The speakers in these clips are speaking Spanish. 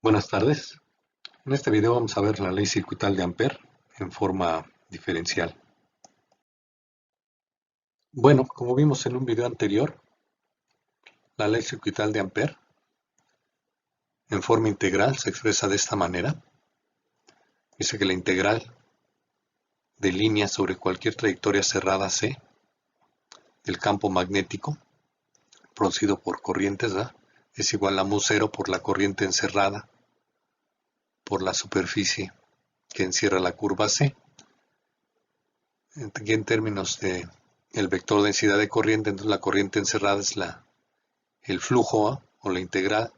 Buenas tardes. En este video vamos a ver la ley circuital de Ampère en forma diferencial. Bueno, como vimos en un video anterior, la ley circuital de Ampère en forma integral se expresa de esta manera. Dice que la integral de línea sobre cualquier trayectoria cerrada C del campo magnético producido por corrientes es igual a mu0 por la corriente encerrada por la superficie que encierra la curva C. Aquí en términos de el vector densidad de corriente, entonces la corriente encerrada es el flujo o la integral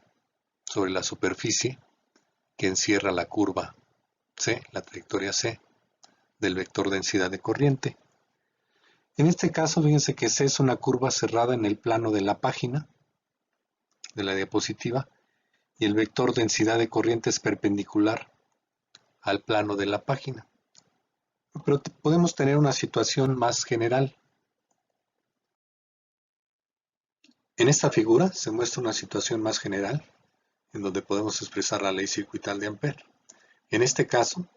sobre la superficie que encierra la curva C, la trayectoria C del vector densidad de corriente. En este caso, fíjense que C es una curva cerrada en el plano de la página de la diapositiva y el vector densidad de corriente es perpendicular al plano de la página. Pero podemos tener una situación más general. En esta figura se muestra una situación más general en donde podemos expresar la ley circuital de Ampère. En este caso,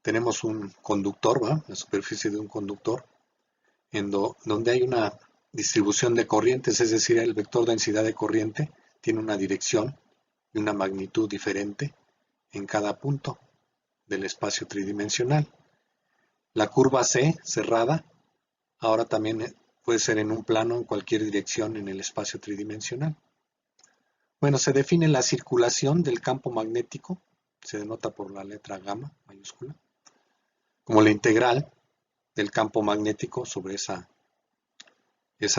tenemos un conductor, la superficie de un conductor, donde hay una distribución de corrientes, es decir, el vector densidad de corriente tiene una dirección y una magnitud diferente en cada punto del espacio tridimensional. La curva C cerrada ahora también puede ser en un plano en cualquier dirección en el espacio tridimensional. Bueno, se define la circulación del campo magnético, se denota por la letra gamma mayúscula, como la integral del campo magnético sobre esa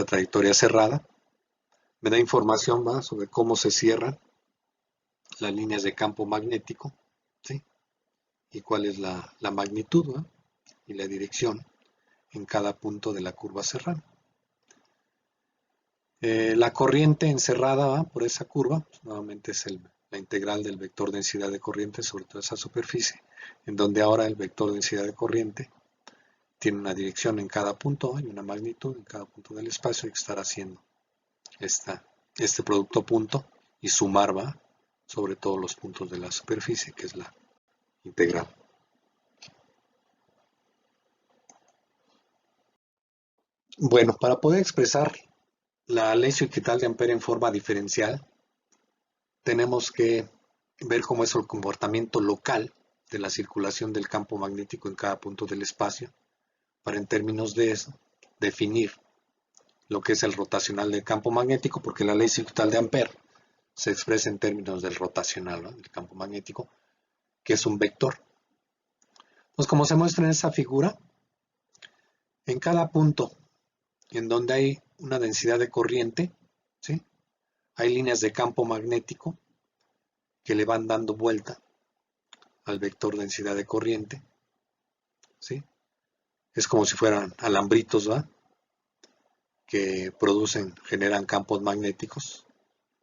trayectoria cerrada. Me da información sobre cómo se cierran las líneas de campo magnético, ¿sí? Y cuál es la magnitud y la dirección en cada punto de la curva cerrada. La corriente encerrada por esa curva, pues, nuevamente es la integral del vector densidad de corriente sobre toda esa superficie, en donde ahora el vector densidad de corriente tiene una dirección en cada punto y una magnitud en cada punto del espacio. Hay que estar haciendo este producto punto y sumar sobre todos los puntos de la superficie, que es la integral. Bueno, para poder expresar la ley circuital de Ampère en forma diferencial, tenemos que ver cómo es el comportamiento local de la circulación del campo magnético en cada punto del espacio, para en términos de eso definir lo que es el rotacional del campo magnético, porque la ley circuital de Ampère se expresa en términos del rotacional, del campo magnético, que es un vector. Entonces, como se muestra en esa figura, en cada punto en donde hay una densidad de corriente, ¿sí?, hay líneas de campo magnético que le van dando vuelta al vector densidad de corriente, ¿sí? Es como si fueran alambritos, que generan campos magnéticos,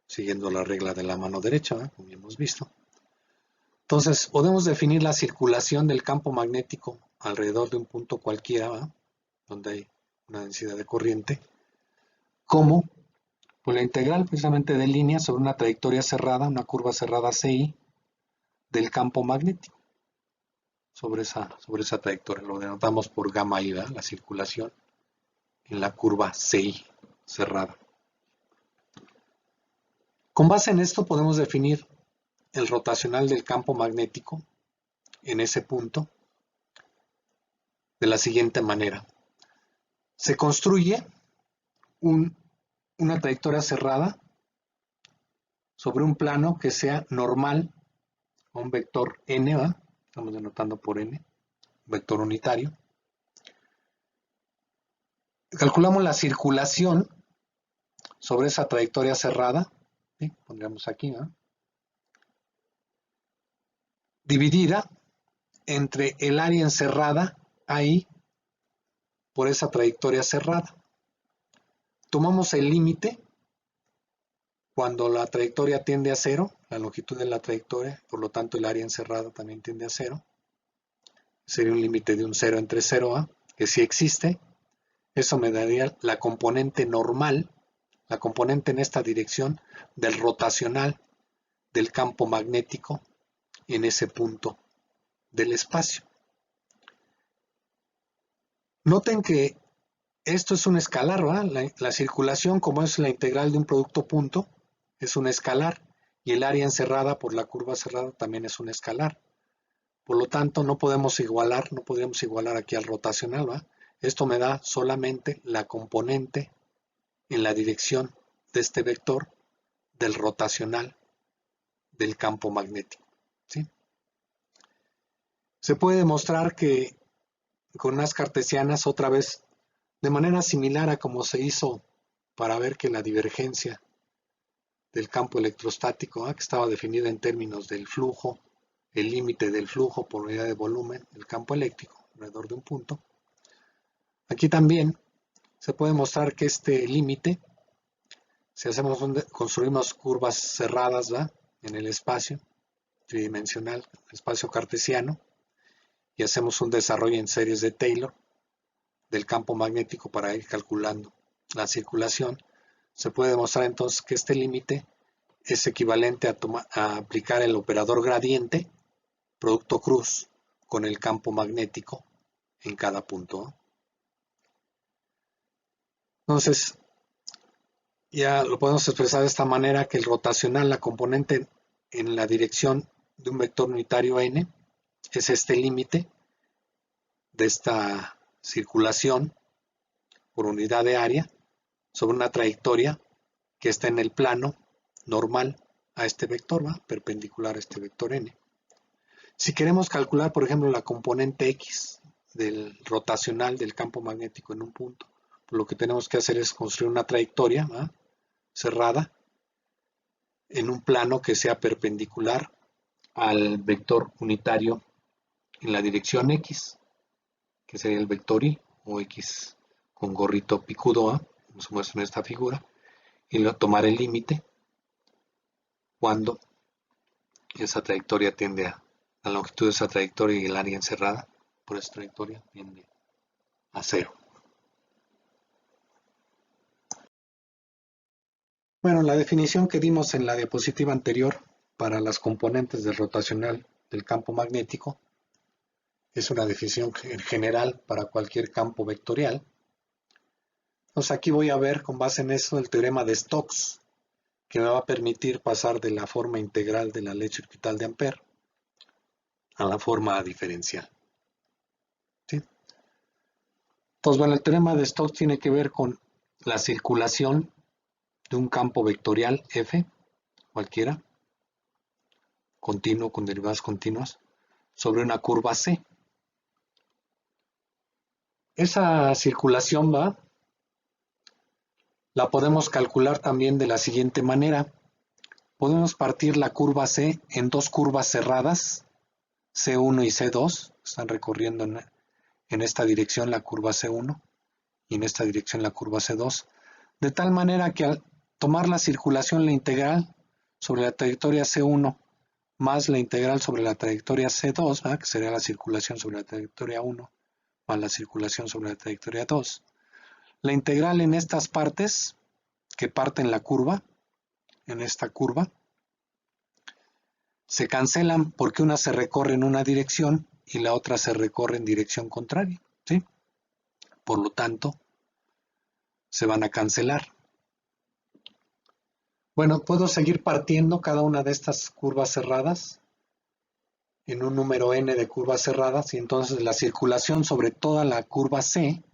siguiendo la regla de la mano derecha, como ya hemos visto. Entonces, podemos definir la circulación del campo magnético alrededor de un punto cualquiera, donde hay una densidad de corriente, como pues la integral precisamente de línea sobre una trayectoria cerrada, una curva cerrada CI, del campo magnético sobre esa trayectoria. Lo denotamos por gamma I, la circulación en la curva CI cerrada. Con base en esto podemos definir el rotacional del campo magnético en ese punto de la siguiente manera. Se construye una trayectoria cerrada sobre un plano que sea normal a un vector n, estamos denotando por n, vector unitario. Calculamos la circulación sobre esa trayectoria cerrada, ¿sí?, pondríamos aquí, dividida entre el área encerrada ahí por esa trayectoria cerrada. Tomamos el límite cuando la trayectoria tiende a cero, la longitud de la trayectoria, por lo tanto el área encerrada también tiende a cero. Sería un límite de un 0 entre 0, que sí existe. Eso me daría la componente normal, la componente en esta dirección del rotacional del campo magnético en ese punto del espacio. Noten que esto es un escalar, ¿verdad? La circulación, como es la integral de un producto punto, es un escalar, y el área encerrada por la curva cerrada también es un escalar. Por lo tanto, no podemos igualar aquí al rotacional, ¿verdad? Esto me da solamente la componente en la dirección de este vector del rotacional del campo magnético, ¿sí? Se puede demostrar que con unas cartesianas, otra vez, de manera similar a como se hizo para ver que la divergencia del campo electrostático, que estaba definida en términos del flujo, el límite del flujo por unidad de volumen del campo eléctrico alrededor de un punto. Aquí también se puede mostrar que este límite, si construimos curvas cerradas, ¿va?, en el espacio tridimensional, espacio cartesiano, y hacemos un desarrollo en series de Taylor del campo magnético para ir calculando la circulación, se puede demostrar entonces que este límite es equivalente a aplicar el operador gradiente, producto cruz, con el campo magnético en cada punto. Entonces, ya lo podemos expresar de esta manera, que el rotacional, la componente en la dirección de un vector unitario n, es este límite de esta circulación por unidad de área sobre una trayectoria que está en el plano normal a este vector, ¿va?, perpendicular a este vector n. Si queremos calcular, por ejemplo, la componente x del rotacional del campo magnético en un punto, pues lo que tenemos que hacer es construir una trayectoria, ¿va?, cerrada en un plano que sea perpendicular al vector unitario en la dirección x, que sería el vector y, o x con gorrito picudo, como se muestra en esta figura, y tomar el límite cuando esa trayectoria tiende a la longitud de esa trayectoria y el área encerrada por esa trayectoria tiende a 0. Bueno, la definición que dimos en la diapositiva anterior para las componentes del rotacional del campo magnético es una definición general para cualquier campo vectorial. Entonces aquí voy a ver, con base en eso, el teorema de Stokes, que me va a permitir pasar de la forma integral de la ley circuital de Ampère a la forma diferencial, ¿sí? Entonces, bueno, el teorema de Stokes tiene que ver con la circulación de un campo vectorial F, cualquiera, continuo con derivadas continuas, sobre una curva C. Esa circulación la podemos calcular también de la siguiente manera. Podemos partir la curva C en dos curvas cerradas, C1 y C2, están recorriendo en esta dirección la curva C1 y en esta dirección la curva C2, de tal manera que al tomar la circulación, la integral sobre la trayectoria C1 más la integral sobre la trayectoria C2, ¿verdad?, que sería la circulación sobre la trayectoria 1 más la circulación sobre la trayectoria 2. La integral en estas partes que parten la curva, en esta curva, se cancelan porque una se recorre en una dirección y la otra se recorre en dirección contraria, ¿sí? Por lo tanto, se van a cancelar. Bueno, puedo seguir partiendo cada una de estas curvas cerradas en un número n de curvas cerradas, y entonces la circulación sobre toda la curva C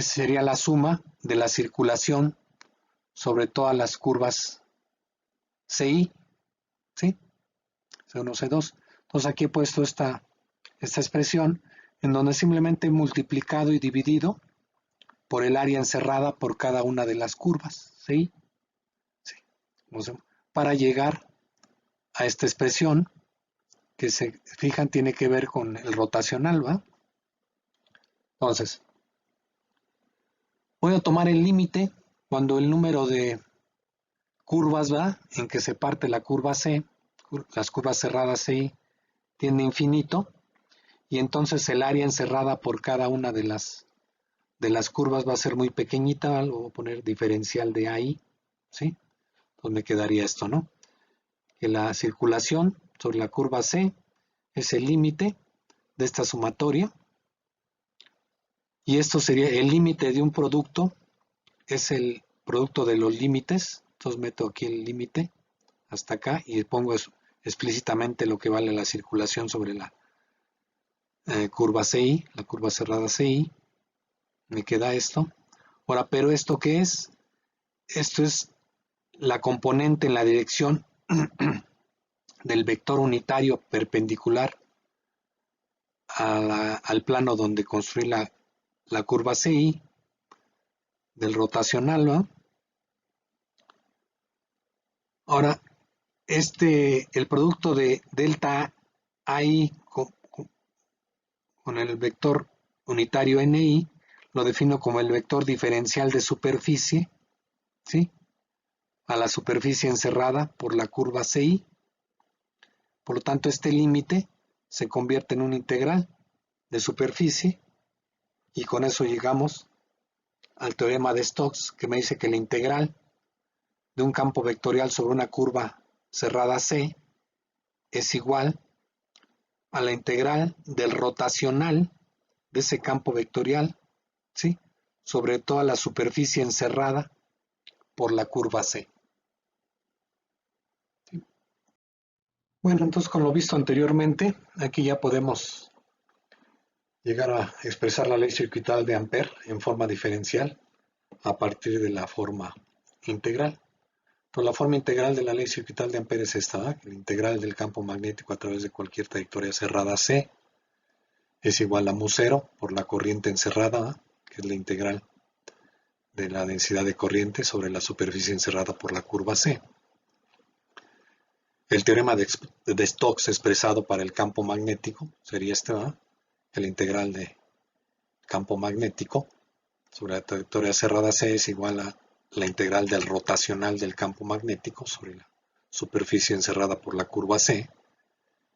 sería la suma de la circulación sobre todas las curvas CI, ¿sí? C1, C2. Entonces aquí he puesto esta expresión en donde simplemente he multiplicado y dividido por el área encerrada por cada una de las curvas, ¿sí? Sí. Para llegar a esta expresión que, se fijan, tiene que ver con el rotacional, ¿va? Entonces, voy a tomar el límite cuando el número de curvas, ¿va?, en que se parte la curva C, las curvas cerradas CI, tiende a infinito, y entonces el área encerrada por cada una de las curvas va a ser muy pequeñita, lo voy a poner diferencial de AI, ¿sí? Entonces me quedaría esto, ¿no? que la circulación sobre la curva C es el límite de esta sumatoria, y esto sería el límite de un producto, es el producto de los límites. Entonces meto aquí el límite hasta acá y pongo explícitamente lo que vale la circulación sobre la curva CI, la curva cerrada CI. Me queda esto. Ahora, ¿pero esto qué es? Esto es la componente en la dirección del vector unitario perpendicular al plano donde construí la curva CI del rotacional, ¿no? Ahora, el producto de delta AI con el vector unitario NI lo defino como el vector diferencial de superficie, ¿sí?, a la superficie encerrada por la curva CI. Por lo tanto, este límite se convierte en un integral de superficie, y con eso llegamos al teorema de Stokes, que me dice que la integral de un campo vectorial sobre una curva cerrada C es igual a la integral del rotacional de ese campo vectorial, ¿sí?, sobre toda la superficie encerrada por la curva C. ¿Sí? Bueno, entonces, con lo visto anteriormente, aquí ya podemos llegar a expresar la ley circuital de Ampère en forma diferencial a partir de la forma integral. Entonces, la forma integral de la ley circuital de Ampère es esta, ¿verdad? La integral del campo magnético a través de cualquier trayectoria cerrada C es igual a mu0 por la corriente encerrada, ¿verdad?, que es la integral de la densidad de corriente sobre la superficie encerrada por la curva C. El teorema de Stokes expresado para el campo magnético sería este, ¿verdad?, la integral de campo magnético sobre la trayectoria cerrada C es igual a la integral del rotacional del campo magnético sobre la superficie encerrada por la curva C,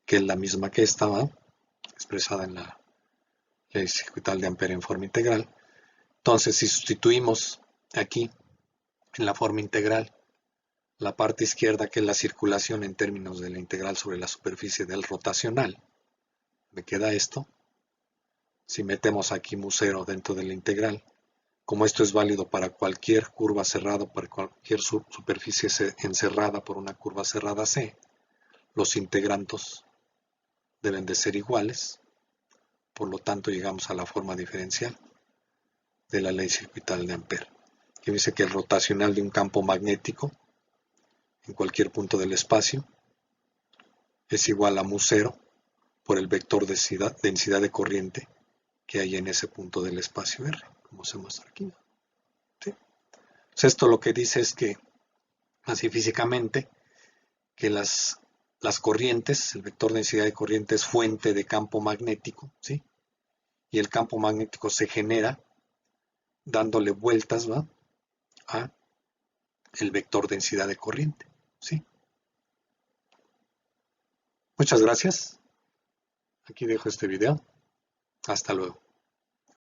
que es la misma que esta, ¿verdad?, expresada en la ley circuital de Ampère en forma integral. Entonces, si sustituimos aquí en la forma integral la parte izquierda, que es la circulación en términos de la integral sobre la superficie del rotacional, me queda esto. Si metemos aquí mu0 dentro de la integral, como esto es válido para cualquier curva cerrada, para cualquier superficie encerrada por una curva cerrada C, los integrandos deben de ser iguales. Por lo tanto, llegamos a la forma diferencial de la ley circuital de Ampère, que dice que el rotacional de un campo magnético en cualquier punto del espacio es igual a mu0 por el vector densidad de corriente que hay en ese punto del espacio R, como se muestra aquí. ¿Sí? Pues esto lo que dice es que, así físicamente, que las corrientes, el vector densidad de corriente es fuente de campo magnético, ¿sí?, y el campo magnético se genera dándole vueltas, ¿va?, a el vector densidad de corriente, ¿sí? Muchas gracias. Aquí dejo este video. Hasta luego.